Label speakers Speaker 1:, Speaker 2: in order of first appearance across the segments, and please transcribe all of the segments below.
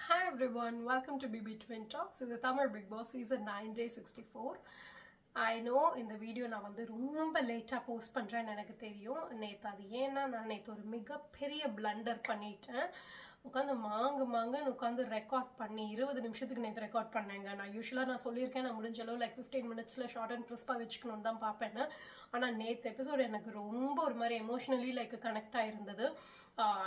Speaker 1: Hi everyone, welcome to BB Twin Talks. This is Tamil Big Boss season 9 day 64. I know இந்த video நான் வந்து ரொம்ப லேட்டாக post பண்ணுறேன்னு எனக்கு தெரியும். நேற்று அது ஏன்னா நான் நேற்று ஒரு மிகப்பெரிய பிளண்டர் பண்ணிட்டேன். உட்காந்து மாங்குன்னு உட்காந்து ரெக்கார்ட் பண்ணி 20 நிமிஷத்துக்கு நேற்று ரெக்கார்ட் பண்ணேங்க. நான் யூஸ்வலாக சொல்லியிருக்கேன், நான் முடிஞ்ச அளவு 15 மினிட்ஸில் ஷார்ட் அண்ட் கிறிஸ்பாக வச்சுக்கணும்னு தான் பார்ப்பேன்னு. ஆனால் நேற்று எபிசோடு எனக்கு ரொம்ப ஒரு மாதிரி எமோஷ்னலி கனெக்ட் ஆகிருந்தது.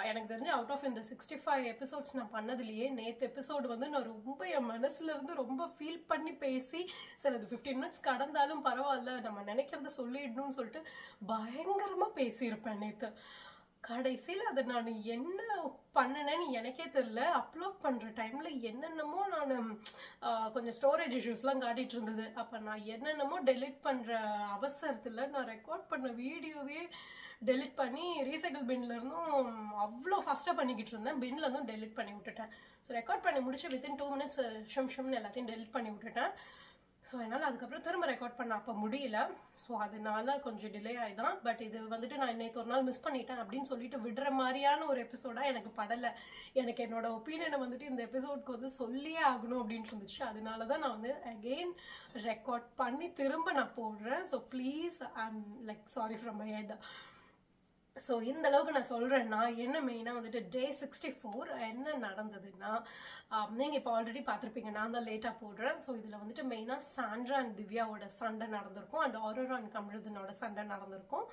Speaker 1: எனக்கு தெரிஞ்சு அவுட் ஆஃப் இந்த 65 எபிசோட்ஸ் நான் பண்ணதுலேயே நேற்று எபிசோடு வந்து நான் ரொம்ப என் மனசுலேருந்து ரொம்ப ஃபீல் பண்ணி பேசி, சரி அது 15 மினிட்ஸ் கடந்தாலும் பரவாயில்ல, நம்ம நினைக்கிறத சொல்லிடணும்னு சொல்லிட்டு பயங்கரமாக பேசியிருப்பேன் நேற்று. கடைசியில் அதை நான் என்ன பண்ணினேன்னு எனக்கே தெரியல. அப்லோட் பண்ணுற டைமில் என்னென்னமோ நான் கொஞ்சம் ஸ்டோரேஜ் இஷ்யூஸ்லாம் காட்டிகிட்டு இருந்தது. அப்போ நான் என்னென்னமோ டெலிட் பண்ணுற அவசரத்தில் நான் ரெக்கார்ட் பண்ண வீடியோவே டெலிட் பண்ணி ரீசைக்கிள் பின்லேருந்தும் அவ்வளோ ஃபாஸ்ட்டாக பண்ணிக்கிட்டு இருந்தேன். பின்லேருந்தும் டெலிட் பண்ணி விட்டுட்டேன். ஸோ ரெக்கார்ட் பண்ணி முடிச்சு வித்தின் 2 மினிட்ஸ் ஷம்னு எல்லாத்தையும் டெலிட் பண்ணி விட்டுட்டேன். ஸோ என்னால் அதுக்கப்புறம் திரும்ப ரெக்கார்ட் பண்ண அப்போ முடியல. ஸோ அதனால கொஞ்சம் டிலே ஆகிதான். பட் இது வந்துட்டு நான் நேற்று ஒரு நாள் மிஸ் பண்ணிட்டேன் அப்படின்னு சொல்லிட்டு விடுற மாதிரியான ஒரு எபிசோடாக எனக்கு படலை. எனக்கு என்னோட ஒப்பீனியனை வந்துட்டு இந்த எபிசோட்க்கு வந்து சொல்லியே ஆகணும் அப்படின்ட்டு இருந்துச்சு. அதனால தான் நான் வந்து அகெயின் ரெக்கார்ட் பண்ணி திரும்ப நான் போடுறேன். So please I am sorry from my head. So இந்த அளவுக்கு நான் சொல்கிறேன்னா என்ன மெயினாக வந்துட்டு டே 64 என்ன நடந்ததுன்னா, நீங்கள் இப்போ ஆல்ரெடி பார்த்துருப்பீங்க, நான் தான் லேட்டாக போடுறேன். ஸோ இதில் வந்துட்டு மெயினாக சாண்ட்ரா அண்ட் திவ்யாவோட சண்டை நடந்திருக்கும், அண்ட் ஆரோரா அண்ட் கமருதனோட சண்டை நடந்திருக்கும்,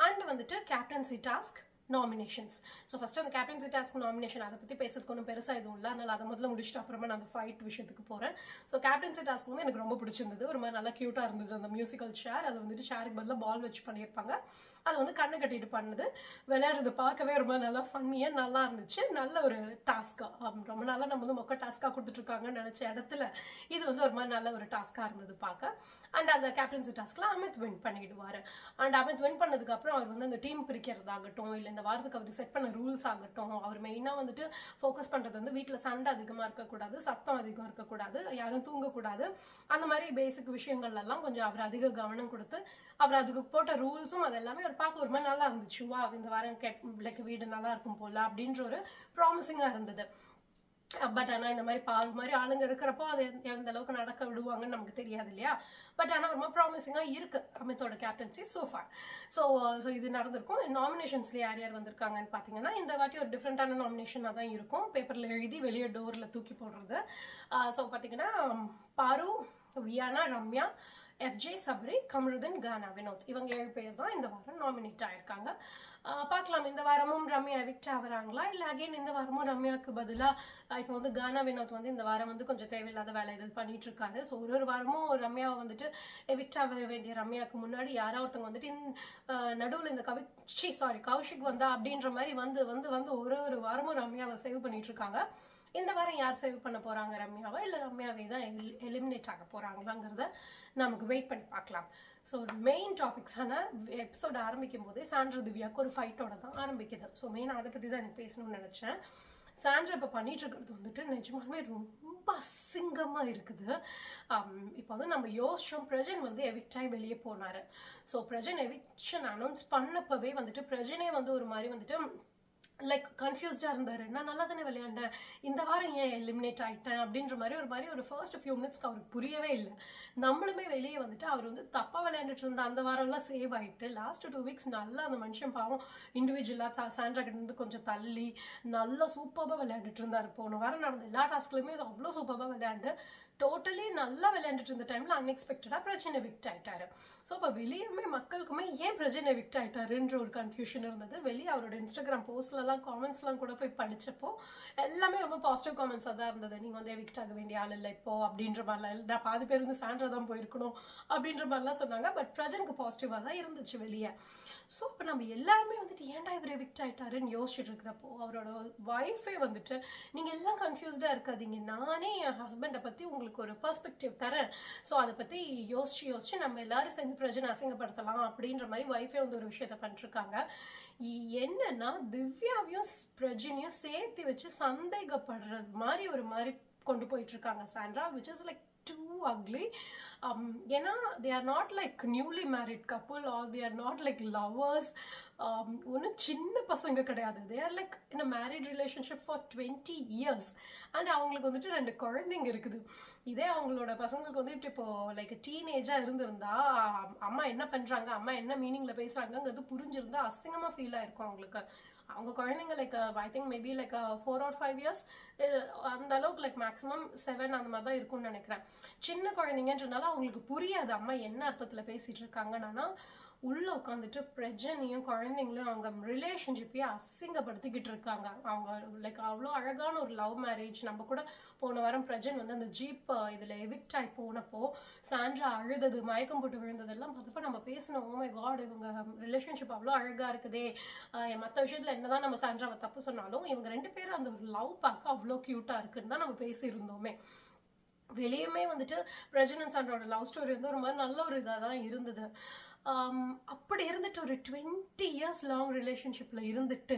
Speaker 1: அண்ட் வந்துட்டு captaincy task nominations. So first அந்த கேப்டன்சி டாஸ்க் நாமினேஷன் அதை பற்றி பேசுறதுக்கு ஒன்றும் பெருசாக எதுவும் இல்லை. அதனால் அதை முதல்ல முடிச்சுட்டு அப்புறமா நான் அந்த ஃபைட் விஷயத்துக்கு போகிறேன். ஸோ கேப்டன்சி டாஸ்க் வந்து எனக்கு ரொம்ப பிடிச்சிருந்தது. ஒரு மாதிரி நல்லா க்யூட்டாக இருந்துச்சு அந்த மியூசிக்கல் சேர். அது வந்துட்டு சேருக்கு பதிலாக பால் வச்சு பண்ணியிருப்பாங்க. அது வந்து கண்ணு கட்டிட்டு பண்ணுது. விளையாடுறது பார்க்கவே ரொம்ப நல்லா ஃபன்னியாக நல்லா இருந்துச்சு. நல்ல ஒரு டாஸ்க்காக, ரொம்ப நாளாக நம்ம வந்து மொக்க டாஸ்க்காக கொடுத்துட்ருக்காங்கன்னு நினச்ச இடத்துல இது வந்து ஒரு மாதிரி நல்ல ஒரு டாஸ்க்காக இருந்தது பார்க்க. அண்ட் அந்த கேப்டன்சி டாஸ்க்கில் அமித் வின் பண்ணிடுவார். அண்ட் அமித் வின் பண்ணதுக்கப்புறம் அவர் வந்து அந்த டீம் பிரிக்கிறதாகட்டும், இல்லை இந்த வாரத்துக்கு அவர் செட் பண்ண ரூல்ஸ் ஆகட்டும், அவர் மெயினாக வந்துட்டு ஃபோக்கஸ் பண்ணுறது வந்து வீட்டில் சண்டை அதிகமாக இருக்கக்கூடாது, சத்தம் அதிகம் இருக்கக்கூடாது, யாரும் தூங்கக்கூடாது, அந்த மாதிரி பேசிக் விஷயங்கள்லாம் கொஞ்சம் அவர் அதிக கவனம் கொடுத்து அவர் அதுக்கு போட்ட ரூல்ஸும் அது எல்லாமே அவர் பார்க்க ஒரு மாதிரி நல்லா இருந்துச்சு. வா இந்த வாரம் வீடு நல்லா இருக்கும் போல அப்படின்ற ஒரு ப்ராமிசிங்காக இருந்தது. பட் ஆனால் இந்த மாதிரி மாதிரி ஆளுங்க இருக்கிறப்போ அது எந்த அளவுக்கு நடக்க விடுவாங்கன்னு நமக்கு தெரியாது இல்லையா. பட் ஆனால் ரொம்ப ப்ராமிசிங்காக இருக்குது அமித்தோட கேப்டன்சி சோஃபார். ஸோ இது நடந்திருக்கும். நாமினேஷன்ஸில் யார் யார் வந்திருக்காங்கன்னு பார்த்தீங்கன்னா, இந்த வாட்டி ஒரு டிஃப்ரெண்ட்டான நாமினேஷனாக தான் இருக்கும். பேப்பரில் எழுதி வெளியே டோரில் தூக்கி போடுறது. ஸோ பார்த்தீங்கன்னா பாரு, வியானா, ரம்யா, FJ, சபரி, கமருதன், கானா, வினோத், இவங்க 7 பேர் தான் இந்த வாரம் நாமினேட் ஆயிருக்காங்க. பார்க்கலாம் இந்த வாரமும் ரம்யா எவிக்ட் ஆகுறாங்களா, இல்லை அகெயின் இந்த வாரமும் ரம்யாவுக்கு பதிலாக இப்போ வந்து கானா வினோத் வந்து இந்த வாரம் வந்து கொஞ்சம் தேவையில்லாத வேலைகள் பண்ணிட்டு இருக்காரு. ஸோ ஒரு வாரமும் ரம்யாவை வந்துட்டு எவிக்ட் ஆக வேண்டிய ரம்யாவுக்கு முன்னாடி யாரோ ஒருத்தவங்க வந்துட்டு நடுவில் இந்த கௌஷிக் வந்தா அப்படின்ற மாதிரி வந்து வந்து வந்து ஒரு வாரமும் ரம்யாவை சேவ் பண்ணிட்டு இருக்காங்க. இந்த வாரம் யார் சேவ் பண்ண போகிறாங்க, ரம்யாவா இல்லை ரம்யாவே தான் எலிமினேட் ஆக போகிறாங்களாங்கிறத நமக்கு வெயிட் பண்ணி பார்க்கலாம். ஸோ மெயின் டாபிக்ஸான எபிசோட் ஆரம்பிக்கும் போதே சாண்ட்ரா திவ்யாவுக்கு ஒரு ஃபைட்டோட தான் ஆரம்பிக்குது. ஸோ மெயினாக அதை பற்றி தான் எனக்கு பேசணும்னு நினச்சேன். சாண்ட்ரா இப்போ பண்ணிட்டு இருக்கிறது வந்துட்டு நிஜமாலுமே ரொம்ப அசிங்கமாக இருக்குது. இப்போ வந்து நம்ம யோசிச்சோம், பிரஜன் வந்து எவிக்டாய் வெளியே போனார். ஸோ பிரஜன் எவிக்ஷன் அனௌன்ஸ் பண்ணப்பவே வந்துட்டு பிரஜனே வந்து ஒரு மாதிரி வந்துட்டு கன்ஃபியூஸ்டாக இருந்தார். நான் நல்லா தானே விளையாண்டேன், இந்த வாரம் ஏன் எலிமினேட் ஆகிட்டேன் அப்படின்ற மாதிரி ஒரு ஃபர்ஸ்ட் ஃபியூ மினிட்ஸ்க்கு அவருக்கு புரியவே இல்லை. நம்மளுமே வெளியே வந்துட்டு அவர் வந்து தப்பாக விளையாண்டுட்டு இருந்த அந்த வாரம்லாம் சேவ் ஆகிட்டு லாஸ்ட் 2 வீக்ஸ் நல்லா அந்த மனுஷன் பாவம் இண்டிவிஜுவலாக சாண்ட்ரா கிட்ட இருந்து கொஞ்சம் தள்ளி நல்லா சூப்பராக விளையாண்டுட்டு இருந்தார். போன வாரம் நடந்த எல்லா டாஸ்க்லையுமே அவ்வளோ சூப்பராக விளையாண்டு டோட்டலி நல்லா விளையாண்டுட்டு இருந்த டைமில் அன்எக்ஸ்பெக்டடாக பிரஜன் எவிக்ட் ஆகிட்டாரு. ஸோ இப்போ வெளியுமே மக்களுக்குமே ஏன் பிரஜன் எவிக்ட் ஆகிட்டாருன்ற ஒரு கன்ஃபியூஷன் இருந்தது. வெளியே அவரோட இன்ஸ்டாகிராம் போஸ்ட்லலாம் காமெண்ட்ஸ்லாம் கூட போய் படித்தப்போ எல்லாமே ரொம்ப பாசிட்டிவ் காமெண்ட்ஸாக தான் இருந்தது. நீங்கள் வந்து எவிக்ட் ஆக வேண்டிய ஆள் இல்லை இப்போ அப்படின்ற மாதிரிலாம், நான் பாதி பேர் வந்து சாண்ட்ரா தான் போயிருக்கணும் அப்படின்ற மாதிரிலாம் சொன்னாங்க. பட் பிரஜனுக்கு பாசிட்டிவாக தான் இருந்துச்சு வெளியே. ஸோ இப்போ நம்ம எல்லாருமே வந்துட்டு ஏன்டா இவர் எவிக்ட் ஆகிட்டாருன்னு யோசிச்சுட்டு இருக்கிறப்போ அவரோட ஒய்ஃபே வந்துட்டு நீங்கள் எல்லாம் கன்ஃபியூஸ்டாக இருக்காதீங்க, நானே என் ஹஸ்பண்டை பற்றி உங்களுக்கு ஒரு பெர்ஸ்பெக்டிவ் தரேன், ஸோ அதை பற்றி யோசிச்சு நம்ம எல்லாரும் சேர்ந்து பிரஜனை அசிங்கப்படுத்தலாம் அப்படின்ற மாதிரி ஒய்ஃபே வந்து ஒரு விஷயத்த பண்ணிருக்காங்க. என்னன்னா திவ்யாவையும் பிரஜனையும் சேர்த்து வச்சு சந்தேகப்படுறது மாதிரி ஒரு மாதிரி கொண்டு போயிட்டு இருக்காங்க Sandra, which is too ugly. ஏன்னா they are not like newly married couple or they are not like lovers. ஒன்றும் சின்ன பசங்க கிடையாது. they are like in a married relationship for 20 years and அவங்களுக்கு வந்துட்டு 2 குழந்தைங்க இருக்குது. இதே அவங்களோட பசங்களுக்கு வந்துட்டு இப்போ லைக் டீனேஜாக இருந்திருந்தா அம்மா என்ன பண்ணுறாங்க, அம்மா என்ன மீனிங்கில் பேசுகிறாங்கங்கிறது புரிஞ்சிருந்தா அசிங்கமாக ஃபீல் ஆயிருக்கும் அவங்களுக்கு. அவங்க குழந்தைங்க like I think maybe like 4 or 5 years, அந்த அளவுக்கு லைக் மேக்ஸிமம் 7 அந்த மாதிரி தான் இருக்கும்னு நினைக்கிறேன். சின்ன குழந்தைங்கன்றனால அவங்களுக்கு புரியாது அம்மா என்ன அர்த்தத்தில் பேசிகிட்டு இருக்காங்கன்னா உள்ளே உட்காந்துட்டு பிரஜனையும் குழந்தைங்களையும் அவங்க ரிலேஷன்ஷிப்பையும் அசிங்கப்படுத்திக்கிட்டு இருக்காங்க. அவங்க லைக் அவ்வளோ அழகான ஒரு லவ் மேரேஜ். நம்ம கூட போன வாரம் பிரஜன் வந்து அந்த ஜீப் இதில் எவிக்ட் ஆகி போனப்போ சாண்ட்ரா அழுதது, மயக்கம் போட்டு விழுந்ததெல்லாம் பார்த்தப்போ நம்ம பேசினோம், ஓ மை காட் இவங்க ரிலேஷன்ஷிப் அவ்வளோ அழகாக இருக்குதே. மற்ற விஷயத்தில் என்ன தான் நம்ம சாண்ட்ராவை தப்பு சொன்னாலும் இவங்க 2 பேரும் அந்த ஒரு லவ் பார்க்க அவ்வளோ க்யூட்டாக இருக்குன்னு தான் நம்ம பேசியிருந்தோமே. வெளியுமே வந்துட்டு பிரஜன் அண்ட் சாண்ட்ராவோட லவ் ஸ்டோரி வந்து ஒரு மாதிரி நல்ல ஒரு இதாக தான் இருந்தது. அப்படி இருந்துட்டு ஒரு 20 years லாங் ரிலேஷன்ஷிப்பில் இருந்துட்டு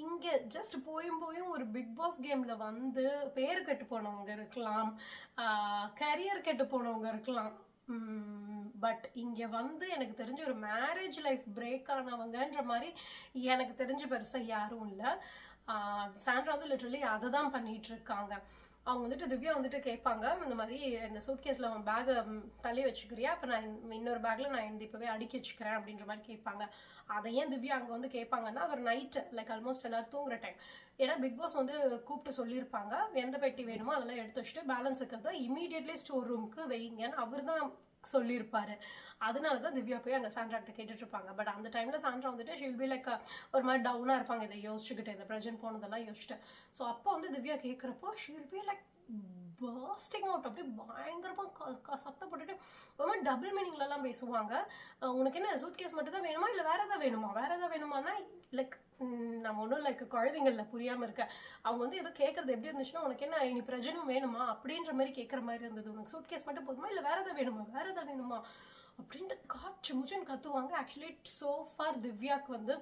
Speaker 1: இங்கே ஜஸ்ட் போயும் ஒரு பிக் பாஸ் கேமில் வந்து பேர் கெட்டு போனவங்க இருக்கலாம், கரியர் கெட்டு போனவங்க இருக்கலாம். பட் இங்கே வந்து எனக்கு தெரிஞ்ச ஒரு மேரேஜ் லைஃப் பிரேக் ஆனவங்கன்ற மாதிரி எனக்கு தெரிஞ்ச பெருசாக யாரும் இல்லை. சாண்ட்ரா வந்து லிட்டரலி அதை தான் பண்ணிகிட்டு இருக்காங்க. அவங்க வந்துட்டு திவ்யா வந்துட்டு கேட்பாங்க, இந்த மாதிரி இந்த சூட்கேஸில் அவன் பேக்கை தள்ளி வச்சுக்கிறியா, அப்போ நான் இன்னொரு பேக்கில் நான் இந்த இப்போவே அடுக்கி வச்சுக்கிறேன் அப்படின்ற மாதிரி கேட்பாங்க. அதை ஏன் திவ்யா அங்கே வந்து கேட்பாங்கன்னா அது ஒரு நைட்டு லைக் ஆல்மோஸ்ட் எல்லோரும் தூங்குற டைம். ஏன்னா பிக் பாஸ் வந்து கூப்பிட்டு சொல்லியிருப்பாங்க எந்த பெட்டி வேணுமோ அதெல்லாம் எடுத்து வச்சுட்டு பேலன்ஸ் இருக்கிறத இமீடியட்லி ஸ்டோர் ரூமுக்கு வைங்கன்னு அவர் தான் சொல்லியிருப்பாரு. அதனால தான் திவ்யா போய் அங்கே சாண்ட்ராக்கிட்ட கேட்டுட்டு இருப்பாங்க. பட் அந்த டைமில் சாண்ட்ரா வந்துட்டு ஷீல் பி லைக் ஒரு மாதிரி டவுனாக இருப்பாங்க, இதை யோசிச்சுக்கிட்டு இந்த ப்ரெசென்ட் போனதெல்லாம் யோசிச்சுட்டு. ஸோ அப்போ வந்து திவ்யா கேட்குறப்போ she'll be like bursting out, அப்படியே பயங்கரமாக சத்தப்பட்டுட்டு ஒரு மாதிரி டபுள் மீனிங்லலாம் பேசுவாங்க. உனக்கு என்ன சூட்கேஸ் மட்டும் தான் வேணுமா இல்லை வேற ஏதாவது வேணுமானா லைக் நம்ம ஒன்றும் லைக் குழந்தைங்களில் புரியாமல் இருக்க. அவங்க வந்து ஏதோ கேட்குறது எப்படி இருந்துச்சுன்னா உனக்கு என்ன இனி பிரஜனும் வேணுமா அப்படின்ற மாதிரி கேட்குற மாதிரி இருந்தது. உனக்கு சூட்கேஸ் மட்டும் போதுமா இல்லை வேற ஏதாவது வேணுமா அப்படின்ட்டு காய்ச்சி முச்சுன்னு கத்துவாங்க. ஆக்சுவலி ஸோ ஃபார் திவ்யாவுக்கு வந்து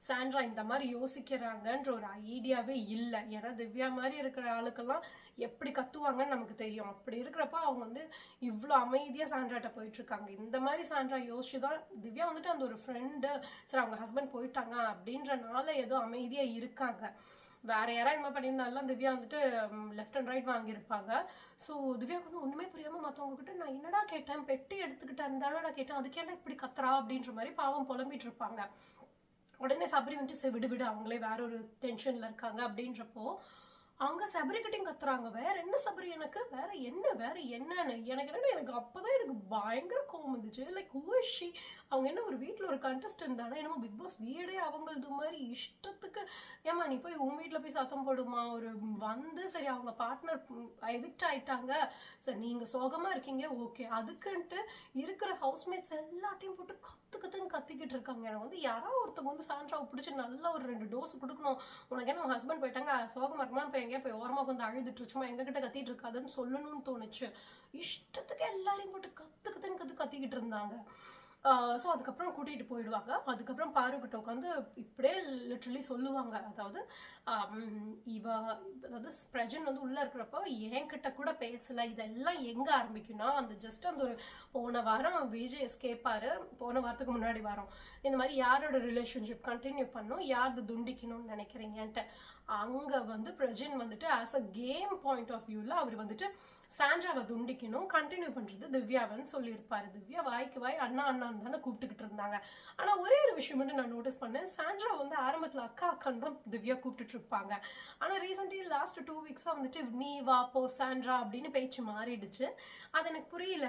Speaker 1: சாண்ட்ரா இந்த மாதிரி யோசிக்கிறாங்கன்ற ஒரு ஐடியாவே இல்லை. ஏன்னா திவ்யா மாதிரி இருக்கிற ஆளுக்கெல்லாம் எப்படி கத்துவாங்கன்னு நமக்கு தெரியும். அப்படி இருக்கிறப்ப அவங்க வந்து இவ்வளோ அமைதியாக சாண்ட்ராட்ட போயிட்டுருக்காங்க. இந்த மாதிரி சாண்ட்ரா யோசிச்சு தான் திவ்யா வந்துட்டு அந்த ஒரு ஃப்ரெண்டு சரி அவங்க ஹஸ்பண்ட் போயிட்டாங்க அப்படின்றனால ஏதோ அமைதியாக இருக்காங்க. வேற யாராவது இந்த மாதிரி பண்ணியிருந்தாலும் திவ்யா வந்துட்டு லெஃப்ட் அண்ட் ரைட் வாங்கியிருப்பாங்க. ஸோ திவ்யாவுக்கு வந்து ஒன்றுமே புரியாமல் மற்றவங்க கிட்ட நான் என்னடா கேட்டேன், பெட்டி எடுத்துக்கிட்டேன் தானடா கேட்டேன், அதுக்கேண்டா இப்படி கத்துறா அப்படின்ற மாதிரி பாவம் புலம்பிட்டு இருப்பாங்க. உடனே சபரி வந்துட்டு விடு அவங்களே வேற ஒரு டென்ஷன்ல இருக்காங்க அப்படின்றப்போ அங்க சபரிக்கிட்டையும் கத்துறாங்க, வேற என்ன சபரி எனக்கு வேற என்னன்னு எனக்கு அப்பதான் எனக்கு பயங்கர கோவம் வந்துச்சு. லைக் ஊஷி அவங்க என்ன ஒரு வீட்டில் ஒரு கண்டஸ்டன்ட் தானே, என்னமோ பிக் பாஸ் வீடே அவங்களது மாதிரி இஷ்டத்துக்கு. ஏமா நீ போய் உன் வீட்டில் போய் சத்தம் போடுமா, ஒரு வந்து சரி அவங்க பார்ட்னர் எவிக்ட் ஆயிட்டாங்க, சரி நீங்க சோகமா இருக்கீங்க ஓகே, அதுக்குன்ட்டு இருக்கிற ஹவுஸ்மேட்ஸ் எல்லாத்தையும் போட்டு கத்துன்னு கத்திக்கிட்டு இருக்காங்க. எனக்கு வந்து யாராவது ஒருத்தவங்க வந்து சாண்ட்ராவை பிடிச்சி நல்லா ஒரு 2 டோஸ் கொடுக்கணும். உனக்கு என்ன உன் ஹஸ்பண்ட் போயிட்டாங்க சோகமா இருக்குமா, இப்போ எங்கேயா போய் ஓரமாக வந்து அழுதுட்டு சும்மா எங்ககிட்ட கத்திட்டு இருக்காதுன்னு சொல்லணும்னு தோணுச்சு. இஷ்டத்துக்கு எல்லாரையும் போட்டு கத்திக்கிட்டு இருந்தாங்க. ஸோ அதுக்கப்புறம் கூட்டிகிட்டு போயிடுவாங்க. அதுக்கப்புறம் பாருக்கிட்ட உட்காந்து இப்படியே லிட்ரலி சொல்லுவாங்க, அதாவது அதாவது பிரஜன் வந்து உள்ளே இருக்கிறப்போ என்கிட்ட கூட பேசலை. இதெல்லாம் எங்கே ஆரம்பிக்கும்னா அந்த ஜஸ்ட் அந்த ஒரு போன வாரம் விஜய் எஸ்கேப்பாரு, போன வாரத்துக்கு முன்னாடி வாரம் இந்த மாதிரி யாரோட ரிலேஷன்ஷிப் கண்டினியூ பண்ணும், யார் துண்டிக்கணும்னு நினைக்கிறீங்கன்ட்டு அங்கே வந்து பிரஜன் வந்துட்டு as a game point of வியூவில் அவர் வந்துட்டு சாண்ட்ராவை துண்டிக்கணும், கண்டினியூ பண்ணுறது திவ்யாவன்னு சொல்லியிருப்பாரு. திவ்யா வாய்க்கு வாய் அண்ணான்னு தானே கூப்பிட்டுக்கிட்டு இருந்தாங்க. ஆனால் ஒரே ஒரு விஷயம் மட்டும் நான் நோட்டீஸ் பண்ணேன், சாண்ட்ரா வந்து ஆரம்பத்தில் அக்கான்னு தான் திவ்யா கூப்பிட்டுட்டு இருப்பாங்க. ஆனால் ரீசெண்ட்லி லாஸ்ட் 2 வீக்ஸாக வந்துட்டு நீ வா போ சாண்ட்ரா அப்படின்னு பேச்சு மாறிடுச்சு. அது எனக்கு புரியல.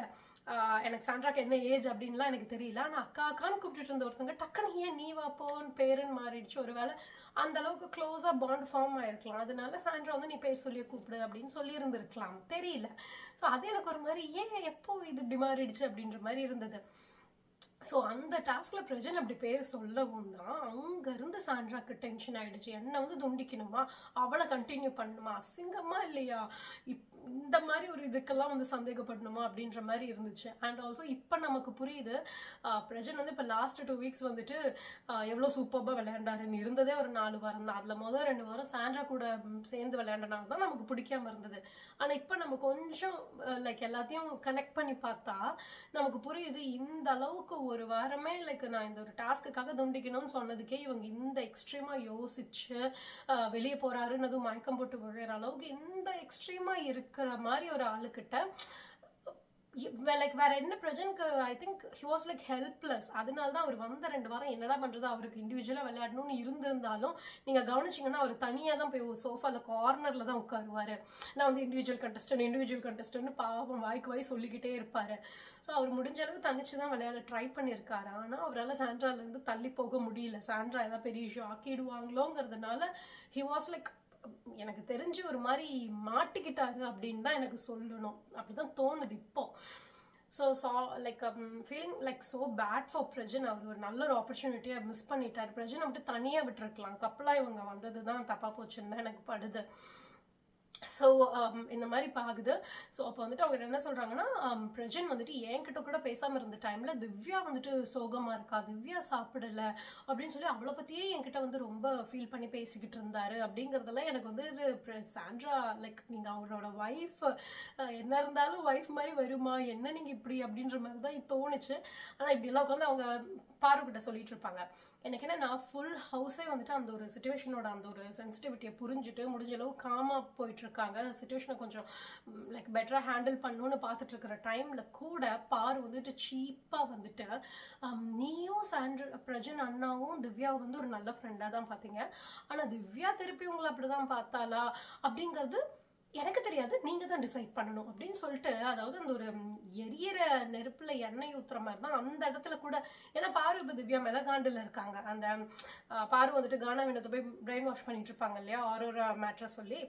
Speaker 1: எனக்கு சாண்ட்ராக்கு என்ன ஏஜ் அப்படின்லாம் எனக்கு தெரியல. ஆனால் அக்கான்னு கூப்பிட்டுட்டு இருந்த ஒருத்தவங்க டக்குன்னு ஏன் நீ வாப்போன்னு பேருன்னு மாறிடுச்சு. ஒருவேளை அந்த அளவுக்கு க்ளோஸாக பாண்ட் ஃபார்ம் ஆயிருக்கலாம், அதனால சாண்ட்ரா வந்து நீ பேர் சொல்லியே கூப்பிடு அப்படின்னு சொல்லியிருந்திருக்கலாம், தெரியல. ஸோ அது எனக்கு ஒரு மாதிரி ஏன் எப்போ இது இப்படி மாறிடுச்சு அப்படின்ற மாதிரி இருந்தது. ஸோ அந்த டாஸ்கில் பிரஜன் அப்படி பேர் சொல்லவும் தான் அங்கேருந்து சாண்ட்ராக்கு டென்ஷன் ஆகிடுச்சு. என்னை வந்து துண்டிக்கணுமா, அவளை கண்டினியூ பண்ணணுமா, அசிங்கமா இல்லையா, இந்த மாதிரி ஒரு இதுக்கெல்லாம் வந்து சந்தேகப்படணுமா அப்படின்ற மாதிரி இருந்துச்சு. அண்ட் ஆல்சோ இப்போ நமக்கு புரியுது பிரஜன் வந்து இப்போ லாஸ்ட் 2 வீக்ஸ் வந்துட்டு எவ்வளோ சூப்பராக விளையாண்டாருன்னு. இருந்ததே ஒரு 4 வாரம் தான். அதில் முதல் 2 வாரம் சாண்ட்ரா கூட சேர்ந்து விளையாண்டனால தான் நமக்கு பிடிக்காம இருந்தது. ஆனால் இப்போ நம்ம கொஞ்சம் லைக் எல்லாத்தையும் கனெக்ட் பண்ணி பார்த்தா நமக்கு புரியுது, இந்த அளவுக்கு ஒரு வாரமே லைக் நான் இந்த ஒரு டாஸ்க்குக்காக துண்டிக்கணும்னு சொன்னதுக்கே இவங்க இந்த எக்ஸ்ட்ரீமாக யோசிச்சு வெளியே போறாருன்னு அதுவும் மயக்கம் போட்டு விழுற அளவுக்கு இந்த எக்ஸ்ட்ரீமாக இருக்கிற மாதிரி ஒரு ஆளுக்கிட்ட லைக் வேற என்ன பிரஜனுக்கு I think he was like helpless. அதனால தான் அவர் வந்த 2 வாரம் என்னடா பண்றது, அவருக்கு இண்டிவிஜுவலாக விளையாடணும்னு இருந்திருந்தாலும் நீங்க கவனிச்சிங்கன்னா அவர் தனியாக தான் போய் சோஃபாவில் கார்னரில் தான் உட்காருவார். நான் வந்து இண்டிவிஜுவல் கண்டஸ்டன்ட் பாவம் வாய்க்கு வாய் சொல்லிக்கிட்டே இருப்பார். ஸோ அவர் முடிஞ்ச அளவு தனிச்சு தான் விளையாட ட்ரை பண்ணியிருக்காரு. ஆனால் அவரால் சாண்ட்ராலேருந்து தள்ளி போக முடியல. சாண்ட்ரா ஏதாவது பெரிய இஷ்யூ ஆக்கிடுவாங்களோங்கிறதுனால ஹி வாஸ் லைக் எனக்கு தெரிஞ்சு ஒரு மாதிரி மாட்டிக்கிட்டாரு அப்படின்னு தான் எனக்கு சொல்லணும். அப்படிதான் தோணுது இப்போ. So like feeling like so bad for Prajan. அவர் ஒரு நல்ல ஒரு ஆப்பர்ச்சுனிட்டியை மிஸ் பண்ணிட்டார். பிரஜன் மட்டும் தனியாக விட்டுருக்கலாம். கப்பலாக இவங்க வந்தது தான் தப்பாக போச்சுன்னு தான் எனக்கு படுது. ஸோ இந்த மாதிரி பாகுது. ஸோ அப்போ வந்துட்டு அவங்க என்ன சொல்கிறாங்கன்னா, பிரஜன் வந்துட்டு என்கிட்ட கூட பேசாமல் இருந்த டைமில் திவ்யா வந்துட்டு சோகமாக இருக்கா, திவ்யா சாப்பிடலை அப்படின்னு சொல்லி அவளை பற்றியே என்கிட்ட வந்து ரொம்ப ஃபீல் பண்ணி பேசிக்கிட்டு இருந்தாரு. அப்படிங்கிறதெல்லாம் எனக்கு வந்து சாண்ட்ரா லைக் நீங்கள் அவரோட ஒய்ஃப் என்ன இருந்தாலும் ஒய்ஃப் மாதிரி வருமா, என்ன நீங்கள் இப்படி அப்படின்ற மாதிரி தான் தோணுச்சு. ஆனால் இப்படியெல்லாம் உட்காந்து அவங்க பாருக்கிட்ட சொல்லிட்டு இருப்பாங்க. எனக்கு என்னன்னா ஃபுல் ஹவுஸே வந்துட்டு அந்த ஒரு சுச்சுவேஷனோட அந்த ஒரு சென்சிட்டிவிட்டியை புரிஞ்சுட்டு முடிஞ்ச அளவு காமாக போயிட்டுருக்காங்க. சுச்சுவேஷனை கொஞ்சம் லைக் பெட்டராக ஹேண்டில் பண்ணணும்னு பார்த்துட்டு இருக்கிற டைமில் கூட பாரு வந்துட்டு சீப்பாக வந்துட்டு நீயும் பிரஜன் அண்ணாவும் திவ்யாவை வந்து ஒரு நல்ல ஃப்ரெண்டாக தான் பார்த்தீங்க, ஆனால் திவ்யா திருப்பி உங்களை அப்படி தான் பார்த்தாளா அப்படிங்கிறது எனக்கு தெரியாது, நீங்க தான் டிசைட் பண்ணணும் அப்படின்னு சொல்லிட்டு, அதாவது அந்த ஒரு எரியற நெருப்புல எண்ணெய் ஊத்துற மாதிரி தான் அந்த இடத்துல கூட. ஏன்னா பாரு இப்போ திவ்யா மேல காண்டில் இருக்காங்க. அந்த பாரு வந்துட்டு கானா வினோத்தை போய் பிரெயின் வாஷ் பண்ணிட்டு இருப்பாங்க இல்லையா, ஆரோரா மேட்ரை சொல்லி.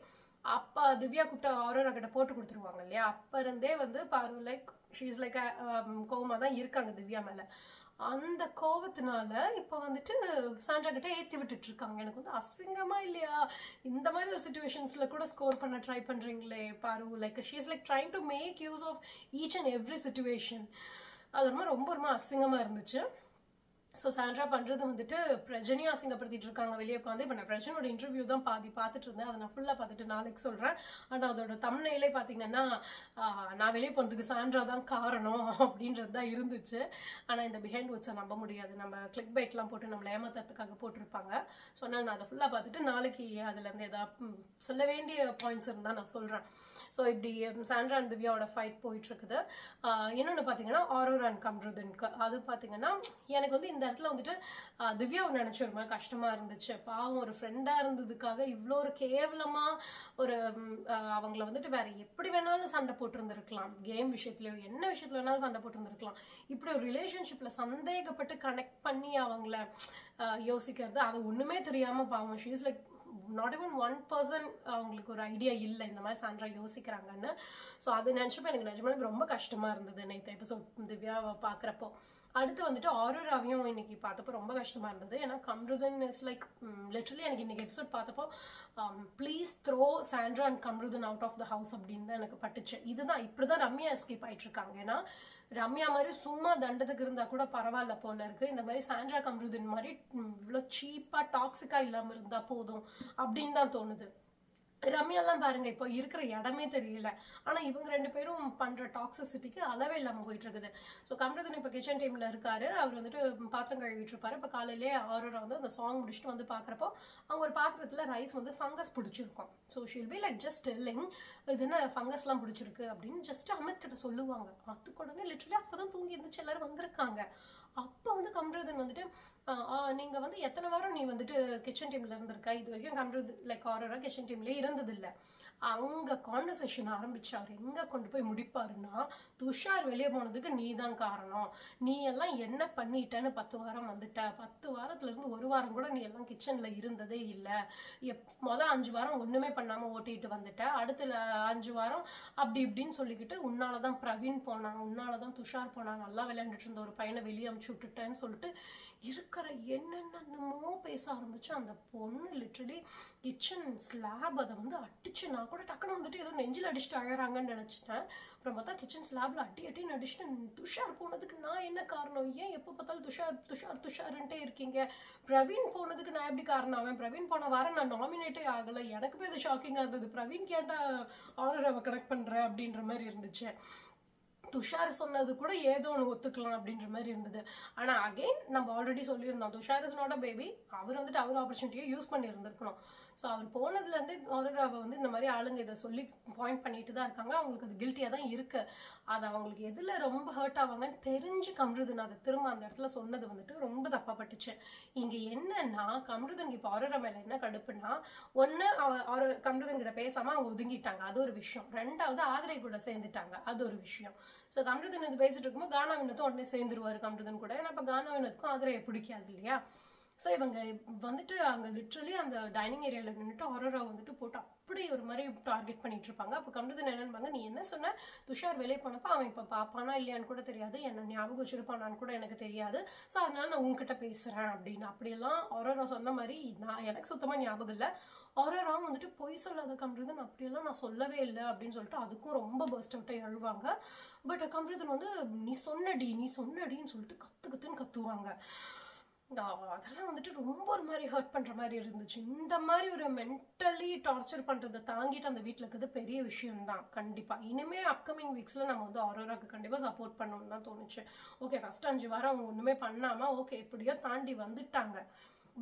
Speaker 1: அப்போ திவ்யா கூப்பிட்ட ஆரோரா கிட்ட போட்டு கொடுத்துருவாங்க இல்லையா, அப்போ இருந்தே வந்து பாரு லைக் ஷீ இஸ் லைக் கோவமாக தான் இருக்காங்க திவ்யா மேலே. அந்த கோபத்தினால இப்போ வந்துட்டு சாண்ட்ரா கிட்ட ஏற்றி விட்டுட்டு இருக்காங்க. எனக்கு வந்து அசிங்கமா இல்லையா, இந்த மாதிரி ஒரு சுச்சுவேஷன்ஸில் கூட ஸ்கோர் பண்ண ட்ரை பண்ணுறீங்களே பாரு. Like she is like trying to make use of each and every situation. அது ரொம்ப அசிங்கமாக இருந்துச்சு. ஸோ சாண்ட்ரா பண்ணுறது வந்துட்டு பிரஜனையும் அசிங்கப்படுத்திட்டு இருக்காங்க வெளியே உட்காந்து. இப்போ நான் பிரஜனோட இன்டர்வியூ தான் பாதி பார்த்துட்டு இருந்தேன். அதை நான் ஃபுல்லாக பார்த்துட்டு நாளைக்கு சொல்கிறேன். ஆனால் அதோட தம்ப்நெயிலே பார்த்தீங்கன்னா நான் வெளியே போனதுக்கு சாண்ட்ரா தான் காரணம் அப்படின்றது தான் இருந்துச்சு. ஆனால் இந்த பிஹைண்ட் வேர்ட்ஸை நம்ப முடியாது, நம்ம கிளிக் பைட்லாம் போட்டு நம்மளை ஏமாத்துறதுக்காக போட்டிருப்பாங்க. ஸோ நான் அதை ஃபுல்லாக பார்த்துட்டு நாளைக்கு அதுலேருந்து ஏதாவது சொல்ல வேண்டிய பாயிண்ட்ஸ் இருந்தால் நான் சொல்கிறேன். ஸோ இப்படி சாண்ட்ரா அண்ட் திவ்யாவோட ஃபைட் போயிட்டுருக்குது. இன்னொன்று பார்த்தீங்கன்னா ஆரோரா அண்ட் கம்ருதனுக்கு அது பார்த்தீங்கன்னா எனக்கு வந்து இந்த இடத்துல வந்துட்டு திவ்யாவை நினச்சி ஒரு மாதிரி கஷ்டமாக இருந்துச்சு. பாவம் ஒரு ஃப்ரெண்டாக இருந்ததுக்காக இவ்வளோ ஒரு கேவலமாக ஒரு அவங்கள வந்துட்டு வேற எப்படி வேணாலும் சண்டை போட்டிருந்துருக்கலாம், கேம் விஷயத்துலையோ என்ன விஷயத்துல வேணாலும் சண்டை போட்டிருந்துருக்கலாம். இப்படி ஒரு ரிலேஷன்ஷிப்பில் சந்தேகப்பட்டு கனெக்ட் பண்ணி அவங்கள யோசிக்கிறது, அது ஒன்றுமே தெரியாமல் பாவம் she is like not even 1% அவங்களுக்கு ஒரு ஐடியா இல்லை இந்த மாதிரி சாண்ட்ரா யோசிக்கிறாங்கன்னு. ஸோ அது நினச்சப்போ எனக்கு நிஜமாக ரொம்ப கஷ்டமாக இருந்தது நேற்று எபிசோட் திவ்யாவை பார்க்குறப்போ. அடுத்து வந்துட்டு ஆரோராவையும் இன்னைக்கு பார்த்தப்போ ரொம்ப கஷ்டமாக இருந்தது. ஏன்னா கம்ருதன் இஸ் லைக் லிட்டரலி எனக்கு இன்னைக்கு எபிசோட் பார்த்தப்போ please throw Sandra and Kamrudeen out of the house அப்படின்னு தான் எனக்கு பட்டுச்சு. இதுதான் இப்படி தான் ரம்யா எஸ்கேப் ஆகிட்டு இருக்காங்க. ஏன்னா ரம்யா மாதிரி சும்மா தண்டத்துக்கு இருந்தால் கூட பரவாயில்ல போல இருக்குது, இந்த மாதிரி சாண்ட்ரா கம்ருதன் மாதிரி இவ்வளோ சீப்பாக டாக்ஸிக்காக இல்லாமல் இருந்தால் போதும் அப்படின்னு தான் தோணுது. ரம்யாலாம் பாருங்க இப்போ இருக்கிற இடமே தெரியல. ஆனால் இவங்க 2 பேரும் பண்ணுற டாக்ஸிசிட்டிக்கு அளவே இல்லாமல் போயிட்டு இருக்குது. ஸோ கம்ருதன் இப்போ கிச்சன் டீமில் இருக்காரு. அவர் வந்துட்டு பாத்திரம் கழுவிட்டு இருப்பாரு. இப்போ காலையிலே ஆரோரா வந்து அந்த சாங் முடிச்சுட்டு வந்து பார்க்குறப்போ அவங்க ஒரு பாத்திரத்தில் ரைஸ் வந்து ஃபங்கஸ் பிடிச்சிருக்கும். So she'll be like just telling இது என்ன ஃபங்கஸ்லாம் பிடிச்சிருக்கு அப்படின்னு ஜஸ்ட் அமித் கிட்ட சொல்லுவாங்க. அதுக்கு உடனே லிட்டரலி அப்போ தான் தூங்கி இருந்துச்சு எல்லாரும் வந்திருக்காங்க. அப்போ வந்து கம்ருதன் வந்துட்டு நீங்கள் வந்து எத்தனை வாரம் நீ வந்துட்டு கிச்சன் டீமில் இருந்திருக்கா, இது வரைக்கும் கம்ருதன் லைக் ஆரோரா கிச்சன் டீம்லேயே இருந்ததில்லை, அங்கே கான்வர்சேஷன் ஆரம்பிச்சு அவர் எங்கே கொண்டு போய் முடிப்பாருன்னா, துஷார் வெளியே போனதுக்கு நீ தான் காரணம், நீ எல்லாம் என்ன பண்ணிட்டேன்னு 10 வாரம் வந்துட்ட, 10 வாரத்துலேருந்து 1 வாரம் கூட நீ எல்லாம் கிச்சனில் இருந்ததே இல்லை, மொதல் 5 வாரம் ஒன்றுமே பண்ணாமல் ஓட்டிகிட்டு வந்துட்ட, அடுத்த 5 வாரம் அப்படி இப்படின்னு சொல்லிக்கிட்டு உன்னால தான் பிரவீன் போனான், உன்னால தான் துஷார் போனான், நல்லா விளையாண்டுட்டு இருந்த ஒரு பையனை வெளியே அமுச்சு விட்டுட்டேன்னு சொல்லிட்டு இருக்கிற என்னென்னமோ பேச ஆரம்பிச்சு. அந்த பொண்ணு லிட்ரலி கிச்சன் ஸ்லாப் அதை வந்து அடிச்சு, நான் கூட டக்குன்னு வந்துட்டு ஏதோ நெஞ்சில் அடிச்சுட்டு அழறாங்கன்னு நினச்சிட்டேன். அப்புறம் பார்த்தா கிச்சன் ஸ்லாப்ல அட்டின்னு அடிச்சுட்டு, துஷார் போனதுக்கு நான் என்ன காரணம், ஏன் எப்போ பார்த்தாலும் துஷார் துஷார் துஷாருன்ட்டே இருக்கீங்க, பிரவீன் போனதுக்கு நான் எப்படி காரணம், அவன் பிரவீன் போன வாரம் நான் நாமினேட்டே ஆகலை, எனக்குமே அது ஷாக்கிங்காக இருந்தது, பிரவீன் கேட்டா ஆரராவை கனெக்ட் பண்ணுறேன் அப்படின்ற மாதிரி இருந்துச்சு. துஷார் சொன்னது கூட ஏதோ ஒன்று ஒத்துக்கலாம் அப்படின்ற மாதிரி இருந்தது. ஆனால் அகெயின் நம்ம ஆல்ரெடி சொல்லியிருந்தோம், Tushar is not a baby, அவர் வந்துட்டு அவர் ஆப்பர்ச்சுனிட்டியை யூஸ் பண்ணியிருந்திருக்கணும். ஸோ அவர் போனதுலேருந்து ஆரோராவை வந்து இந்த மாதிரி ஆளுங்க இதை சொல்லி பாயிண்ட் பண்ணிட்டு தான் இருக்காங்க. அவங்களுக்கு அது கில்ட்டியாக தான் இருக்குது. அது அவங்களுக்கு எதில் ரொம்ப ஹர்ட் ஆவாங்கன்னு தெரிஞ்சு கம்ருதன் அதை திரும்ப அந்த இடத்துல சொன்னது வந்துட்டு ரொம்ப தப்பாப்பட்டுச்சு. இங்கே என்னன்னா, கம்ருதன் இப்போ ஆரோரா மேலே என்ன கடுப்புன்னா, ஒன்று கம்ருதன் கிட்ட பேசாமல் அவங்க ஒதுங்கிட்டாங்க, அது ஒரு விஷயம். ரெண்டாவது ஆதிரை கூட சேர்ந்துட்டாங்க, அது ஒரு விஷயம். ஸோ கம்ருதன் இது பேசிட்டு இருக்கும்போது கானா வினோத்தும் உடனே சேர்ந்துருவார் கம்ருதன் கூட. ஏன்னா இப்போ கானா வினோத்துக்கும் ஆதிரையை பிடிக்காது இல்லையா. ஸோ இவங்க வந்துட்டு அங்கே லிட்ரலி அந்த டைனிங் ஏரியாவில் நின்றுட்டு ஆரோரா வந்துட்டு போட்டு அப்படி ஒரு மாதிரி டார்கெட் பண்ணிட்டு இருப்பாங்க. அப்போ கம்ருதன் என்னன்பாங்க, நீ என்ன சொன்ன, துஷார் வெளியே போனப்போ அவன் இப்போ பாப்பானா இல்லையான்னு கூட தெரியாது, என்ன ஞாபகம் வச்சிருப்பானான்னு கூட எனக்கு தெரியாது, ஸோ அதனால நான் உங்ககிட்ட பேசுகிறேன் அப்படின்னு அப்படியெல்லாம் ஆரோரா சொன்ன மாதிரி எனக்கு சுத்தமாக ஞாபகம் இல்லை. ஆரோராவும் வந்துட்டு பொய் சொல்லாத கம்ருதன், அப்படியெல்லாம் நான் சொல்லவே இல்லை அப்படின்னு சொல்லிட்டு அதுக்கும் ரொம்ப பர்ஸ்ட் அவுட்டாக அழுவாங்க. பட் கம்ருதன் வந்து நீ சொன்னடின்னு சொல்லிட்டு கத்துன்னு கத்துவாங்க. அதெல்லாம் வந்துட்டு ரொம்ப ஒரு மாதிரி ஹர்ட் பண்ணுற மாதிரி இருந்துச்சு. இந்த மாதிரி ஒரு மென்டலி டார்ச்சர் பண்ணுறதை தாங்கிட்டு அந்த வீட்டில் இருக்கிறது பெரிய விஷயம்தான் கண்டிப்பாக. இனிமேல் அப்கமிங் வீக்ஸில் நம்ம வந்து ஆரோராக்கு கண்டிப்பாக சப்போர்ட் பண்ணணும்னு தான் தோணுச்சு. ஓகே, ஃபஸ்ட் 5 வாரம் அவங்க ஒன்றுமே பண்ணாமல் ஓகே எப்படியோ தாண்டி வந்துட்டாங்க.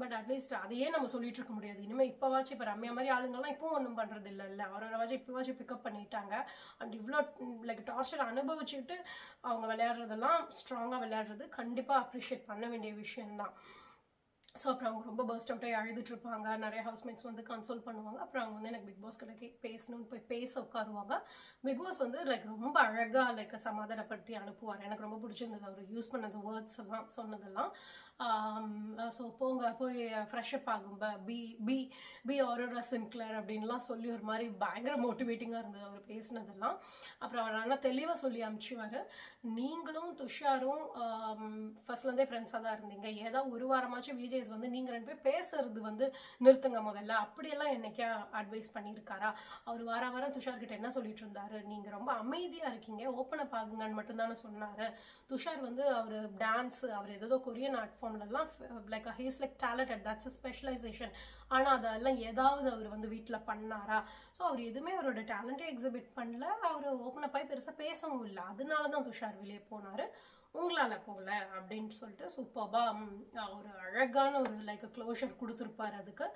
Speaker 1: பட் அட்லீஸ்ட் அதையே நம்ம சொல்லிட்டு இருக்க முடியாது. இனிமேல் இப்போவாச்சும் இப்போ ரம்யா மாதிரி ஆளுங்கள்லாம் இப்போவும் ஒன்றும் பண்ணுறது இல்லை, ஆரோராவாச்சும் இப்போவாச்சும் பிக்கப் பண்ணிட்டாங்க. அண்ட் இவ்வளோ லைக் டார்ச்சர் அனுபவிச்சுட்டு அவங்க விளையாடுறதெல்லாம் ஸ்ட்ராங்காக விளையாடுறது கண்டிப்பாக அப்ரிஷியேட் பண்ண வேண்டிய விஷயம்தான். ஸோ அப்புறம் அவங்க ரொம்ப பர்ஸ்ட் அவுட்டாகி அழுதுட்ருப்பாங்க. நிறைய ஹவுஸ்மேட்ஸ் வந்து கன்சோல் பண்ணுவாங்க. அப்புறம் அவங்க வந்து எனக்கு பிக் பாஸ் கிட்ட பேசணும்னு போய் பேச உட்காருவாங்க. பிக் பாஸ் வந்து லைக் ரொம்ப அழகாக லைக் சமாதானப்படுத்தி அனுப்புவார். எனக்கு ரொம்ப பிடிச்சிருந்தது அவர் யூஸ் பண்ணது வேர்ட்ஸ் எல்லாம் சொன்னதெல்லாம். ஸோ போங்க போய் ஃப்ரெஷ்அப் ஆகும், B B B Aurora Sinclair அப்படின்லாம் சொல்லி ஒரு மாதிரி பயங்கர மோட்டிவேட்டிங்காக இருந்தது அவர் பேசினதெல்லாம். அப்புறம் அவர் ஆனால் தெளிவாக சொல்லி அனுப்பிச்சுவார், நீங்களும் துஷாரும் ஃபர்ஸ்ட்லேருந்தே ஃப்ரெண்ட்ஸாக தான் இருந்தீங்க, ஏதோ ஒரு வாரமாச்சும் விஜய்ஸ் வந்து நீங்கள் 2 பேர் பேசுறது வந்து நிறுத்துங்க முதல்ல, அப்படியெல்லாம் என்னைக்கா அட்வைஸ் பண்ணியிருக்காரா? அவர் வாரம் துஷார்கிட்ட என்ன சொல்லிட்டு இருந்தாரு, நீங்கள் ரொம்ப அமைதியாக இருக்கீங்க, ஓப்பன் அப் ஆகுங்கன்னு மட்டும்தானே சொன்னார். துஷார் வந்து அவர் டான்ஸ், அவர் ஏதோ கொரியன் ஆர்ட் ஃபார்ம்லலாம் like he's like talented, that's a specialization. ஆனால் அதெல்லாம் ஏதாவது அவர் வந்து வீட்டில் பண்ணாரா? ஸோ அவர் எதுவுமே அவரோட டேலண்ட்டே எக்ஸிபிட் பண்ணல, அவர் ஓப்பன் அப் ஆகி பெருசாக பேசவும் இல்லை. அதனால தான் துஷார் வெளியே போனார், உங்களால் போகல அப்படின்னு சொல்லிட்டு சூப்பராக ஒரு அழகான ஒரு லைக் க்ளோஷர் கொடுத்துருப்பார் அதுக்கு.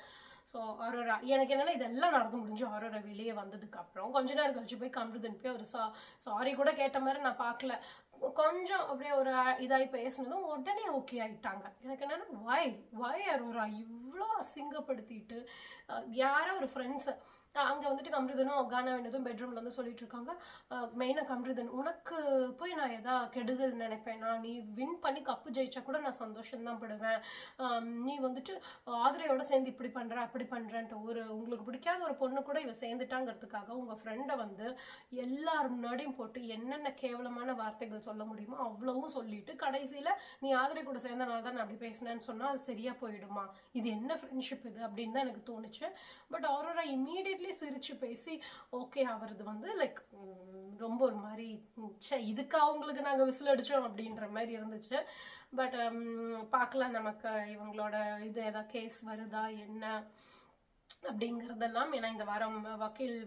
Speaker 1: ஸோ ஆரோரா எனக்கு என்னென்னா இதெல்லாம் நடந்து முடிஞ்சு ஆரோரா வெளியே வந்ததுக்கப்புறம் கொஞ்ச நேரம் கழிச்சு போய் கம்ருதன் போய் ஒரு சாரி கூட கேட்ட மாதிரி நான் பார்க்கல. கொஞ்சம் அப்படியே ஒரு இதாகி பேசினதும் உடனே ஓகே ஆகிட்டாங்க. எனக்கு என்னென்னா வாய் ஆரோரா இவ்வளோ அசிங்கப்படுத்திட்டு யாரோ ஒரு ஃப்ரெண்ட்ஸு அங்கே வந்துட்டு கம்ருதனும் கானா வினோதும் பெட்ரூமில் வந்து சொல்லிட்டு இருக்காங்க, மெயினாக கம்ருதன், உனக்கு போய் நான் எதா கெடுதல் நினைப்பேனா, நீ வின் பண்ணி கப்பு ஜெயிச்சா கூட நான் சந்தோஷம்தான் படுவேன், நீ வந்துட்டு ஆதிரையோட சேர்ந்து இப்படி பண்ணுற அப்படி பண்ணுறேன்ட்டு உங்களுக்கு பிடிக்காத ஒரு பொண்ணு கூட இவ சேர்ந்துட்டாங்கிறதுக்காக உங்கள் ஃப்ரெண்டை வந்து எல்லார் முன்னாடியும் போட்டு என்னென்ன கேவலமான வார்த்தைகள் சொல்ல முடியுமோ அவ்வளவும் சொல்லிட்டு கடைசியில் நீ ஆதிரை கூட சேர்ந்தனால தான் நான் அப்படி பேசினேன்னு சொன்னால் அது சரியாக போயிடுமா? இது என்ன ஃப்ரெண்ட்ஷிப் இது அப்படின்னு தான் எனக்கு தோணுச்சு. பட் ஆரோரா இமீடியட்லி சிரிச்சு பேசி ஓகே அவரது வந்து லைக் ரொம்ப ஒரு மாதிரி இதுக்கு அவங்களுக்கு நாங்கள் விசில் அடித்தோம் அப்படின்ற மாதிரி இருந்துச்சு. பட் பார்க்கலாம் நமக்கு இவங்களோட இது ஏதாவது கேஸ் வருதா என்ன அப்படிங்கிறதெல்லாம். ஏன்னா இந்த வாரம் வக்கீல்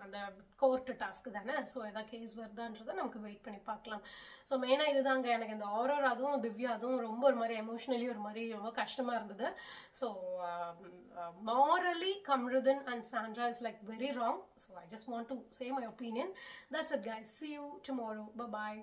Speaker 1: அந்த கோர்ட்டு டாஸ்க்கு தானே, ஸோ எதாவது கேஸ் வருதான்றதை நமக்கு வெயிட் பண்ணி பார்க்கலாம். ஸோ மெயினாக இதுதாங்க, எனக்கு இந்த ஆரோரா அதுவும் திவ்யா அதுவும் ரொம்ப ஒரு மாதிரி எமோஷ்னலி ஒரு மாதிரி ரொம்ப கஷ்டமாக இருந்தது. So morally Kamrudin and Sandra is like very wrong. So I just want to say my opinion. That's it guys. See you tomorrow. Bye bye.